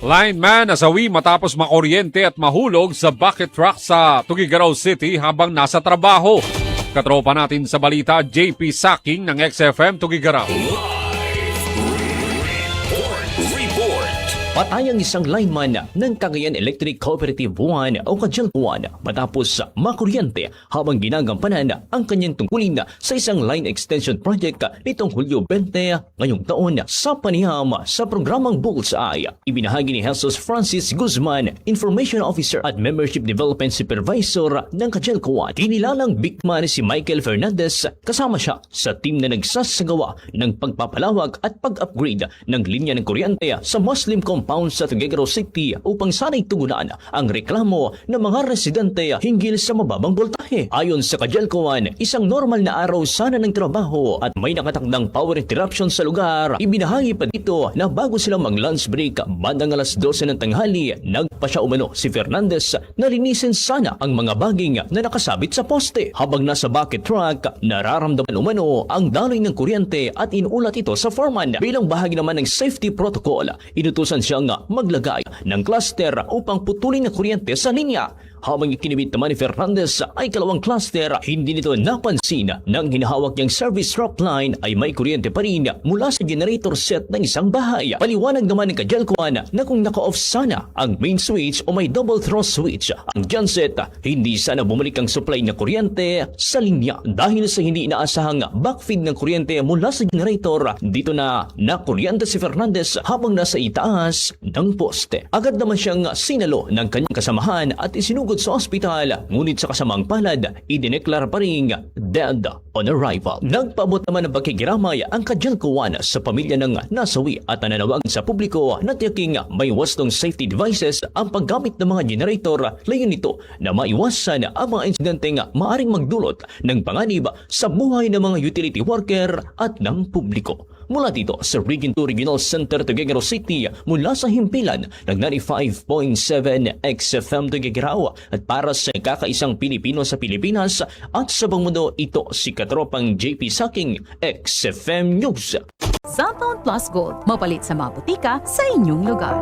Lineman nasawi matapos makuryente at mahulog sa bucket truck sa Tuguegarao City habang nasa trabaho. Katropa natin sa balita, JP Saking ng XFM Tuguegarao. Patay ang isang lineman ng Cagayan Electric Cooperative 1 o Kajal 1 matapos makuryente habang ginagampanan ang kanyang tungkulin sa isang line extension project nitong Hulyo 20 ngayong taon sa paniham sa programang Bullseye. Ibinahagi ni Jesus Francis Guzman, Information Officer at Membership Development Supervisor ng Kajal 1. Kinilalang biktima ni si Michael Fernandez, kasama siya sa team na nagsasagawa ng pagpapalawag at pag-upgrade ng linya ng kuryente sa Muslim compound sa Tuguegarao City upang sana'y tugunan ang reklamo ng mga residente hinggil sa mababang voltahe. Ayon sa Kajalkuan, isang normal na araw sana ng trabaho at may nakatakdang power interruption sa lugar. Ibinahagi pa dito na bago silang mag-lunch break bandang alas 12 ng tanghali, nagpasya umano si Fernandez na linisin sana ang mga baging na nakasabit sa poste. Habang nasa bucket truck, nararamdaman umano ang daloy ng kuryente at inuulat ito sa foreman. Bilang bahagi naman ng safety protocol, inutusan siyang maglagay ng cluster upang putulin ang kuryente sa linya. Habang ikinibit naman ni Fernandez ay kalawang cluster, hindi nito napansin nang hinahawak niyang service rope line ay may kuryente pa rin mula sa generator set ng isang bahay. Paliwanag naman ng Kajalkuan na kung naka-off sana ang main switch o may double throw switch ang genset, hindi sana bumalik ang supply ng kuryente sa linya. Dahil sa hindi inaasahang backfeed ng kuryente mula sa generator, dito na nakuryente si Fernandez habang nasa itaas ng poste. Agad naman siyang sinalo ng kanyang kasamahan at isinugod sa ospital, ngunit sa kasamang palad, idineklara pa rin dead on arrival. Nagpaabot naman ng pagkikiramay ang Kajalkuan sa pamilya ng nasawi at nananawagan sa publiko na tiyaking may wastong safety devices ang paggamit ng mga generator. Layon nito na maiwasan ang mga insidenteng maaring magdulot ng panganib sa buhay ng mga utility worker at ng publiko. Mula dito sa Region 2 Regional Center Tuguegarao City, mula sa himpilan ng 95.7 XFM Tuguegarao at para sa kakaisang Pilipino sa Pilipinas at sa buong mundo, ito si katropang JP Saking, XFM News. Cellphone Plus Gold, mapalit sa mga butika sa inyong lugar.